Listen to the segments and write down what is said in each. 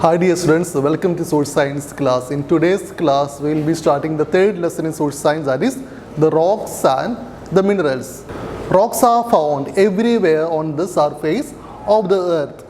Hi dear students, welcome to Social Science class. In today's class, we will be starting the third lesson in Social Science, that is the rocks and the minerals. Rocks are found everywhere on the surface of the earth,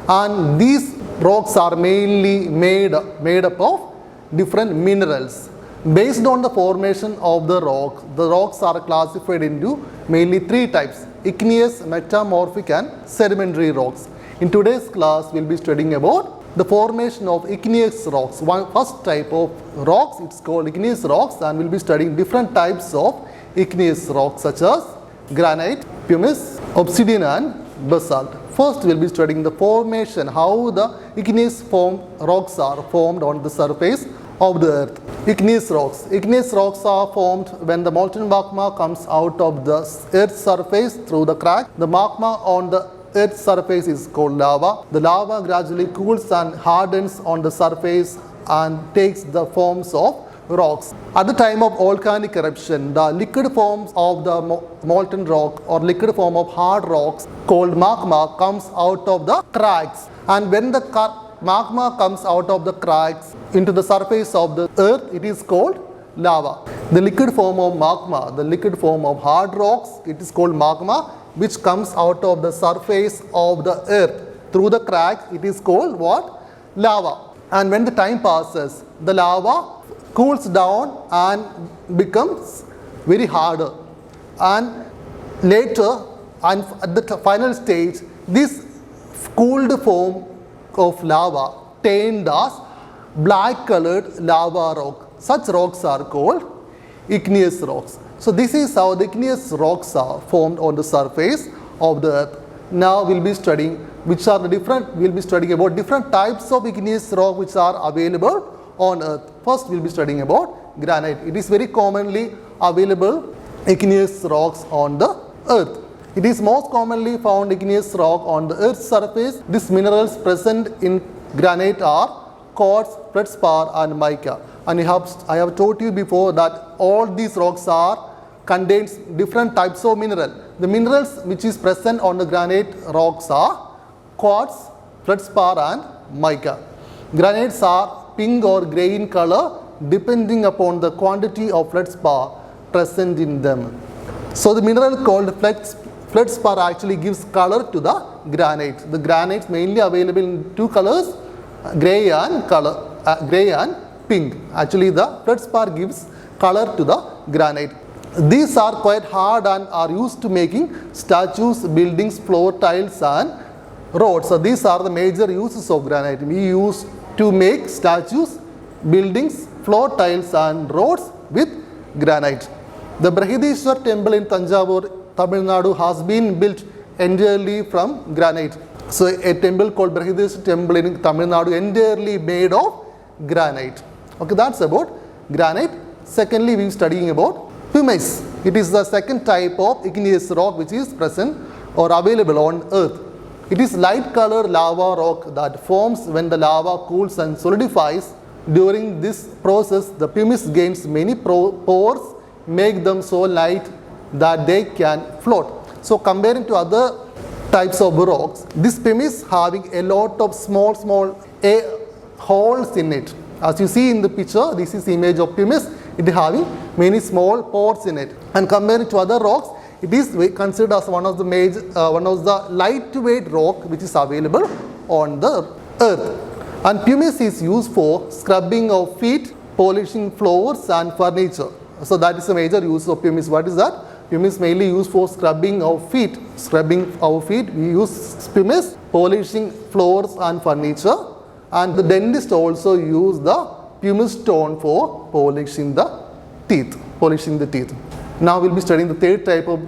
and these rocks are mainly made up of different minerals. Based on the formation of the rocks are classified into mainly three types: igneous, metamorphic and sedimentary rocks. In today's class, we will be studying about the formation of igneous rocks. First type of rocks, it's called igneous rocks, and we'll be studying different types of igneous rocks such as granite, pumice, obsidian and basalt. First we'll be studying the formation, how the igneous rocks are formed on the surface of the earth. Igneous rocks. Igneous rocks are formed when the molten magma comes out of the earth's surface through the crack. The magma on the Earth's surface is called lava. The lava gradually cools and hardens on the surface and takes the forms of rocks. At the time of volcanic eruption, the liquid forms of the molten rock or liquid form of hard rocks called magma comes out of the cracks. And when the magma comes out of the cracks into the surface of the earth, it is called lava. The liquid form of magma, the liquid form of hard rocks, it is called magma, which comes out of the surface of the earth through the cracks, it is called what? Lava. And when the time passes, the lava cools down and becomes very harder. And later, and at the final stage, this cooled form of lava turned as black colored lava rock. Such rocks are called igneous rocks. So this is how the igneous rocks are formed on the surface of the earth. Now we'll be studying about different types of igneous rock which are available on earth. First we'll be studying about granite. It is very commonly available igneous rocks on the earth. It is most commonly found igneous rock on the earth's surface. These minerals present in granite are quartz, feldspar and mica. And I have told you before that all these rocks contains different types of mineral. The minerals which is present on the granite rocks are quartz, feldspar and mica. Granites are pink or grey in color depending upon the quantity of feldspar present in them. So the mineral called feldspar actually gives color to the granite. The granites mainly available in two colors, grey and pink. Actually the feldspar gives color to the granite. These are quite hard and are used to making statues, buildings, floor tiles and roads. So these are the major uses of granite. We use to make statues, buildings, floor tiles and roads with granite. The Brihadishwar temple in Tanjavur, Tamil Nadu has been built entirely from granite. So a temple called Brihadishwar temple in Tamil Nadu entirely made of granite. Okay, that's about granite. Secondly, we are studying about pumice. It is the second type of igneous rock which is present or available on earth. It is light colored lava rock that forms when the lava cools and solidifies. During this process, the pumice gains many pores, make them so light that they can float. So comparing to other types of rocks, this pumice having a lot of small holes in it. As you see in the picture, this is the image of pumice. It is having many small pores in it. And compared to other rocks, it is considered as one of the lightweight rock which is available on the earth. And pumice is used for scrubbing of feet, polishing floors and furniture. So that is the major use of pumice. What is that? Pumice mainly used for scrubbing our feet. Scrubbing our feet, we use pumice, polishing floors and furniture. And the dentist also use the pumice stone for polishing the teeth. Now we'll be studying the third type of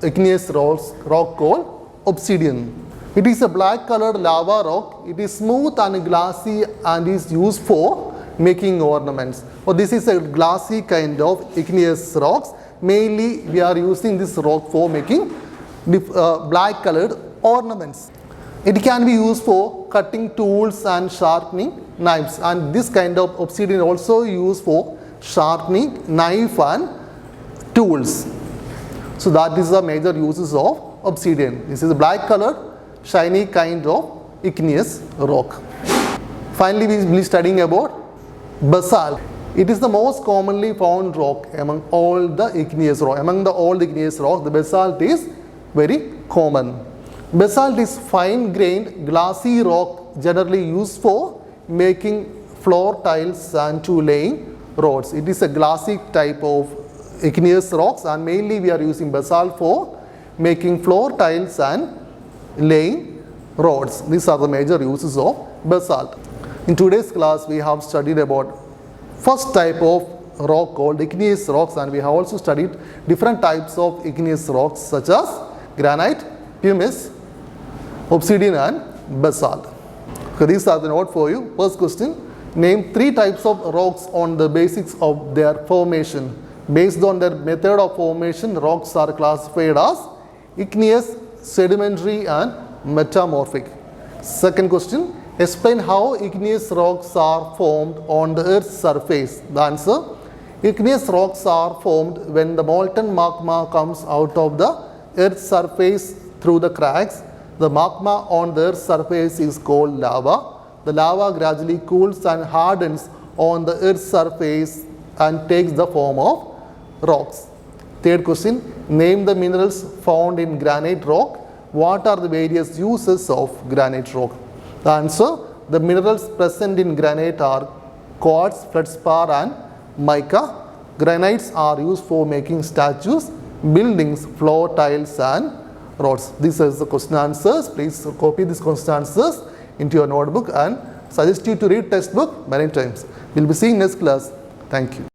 igneous rock called obsidian. It is a black colored lava rock. It is smooth and glassy and is used for making ornaments. This is a glassy kind of igneous rocks. Mainly we are using this rock for making black colored ornaments. It can be used for cutting tools and sharpening knives, and this kind of obsidian also used for sharpening knife and tools. So that is the major uses of obsidian. This is a black colored shiny kind of igneous rock. Finally, we will be studying about basalt. It is the most commonly found rock among all the igneous rock. Among all the igneous rock, the basalt is very common. Basalt is fine-grained, glassy rock generally used for making floor tiles and to laying roads. It is a glassy type of igneous rocks, and mainly we are using basalt for making floor tiles and laying roads. These are the major uses of basalt. In today's class, we have studied about first type of rock called igneous rocks, and we have also studied different types of igneous rocks such as granite, pumice, obsidian and basalt. Okay, these are the note for you. First question, name 3 types of rocks on the basics of their formation. Based on their method of formation, rocks are classified as igneous, sedimentary and metamorphic. Second question, explain how igneous rocks are formed on the Earth's surface. The answer, igneous rocks are formed when the molten magma comes out of the Earth's surface through the cracks. The magma on the Earth's surface is called lava. The lava gradually cools and hardens on the Earth's surface and takes the form of rocks. Third question, name the minerals found in granite rock. What are the various uses of granite rock? The answer, the minerals present in granite are quartz, feldspar and mica. Granites are used for making statues, buildings, floor tiles and roads. These are the question answers. Please copy these question answers into your notebook and suggest you to read textbook many times. We will be seeing next class. Thank you.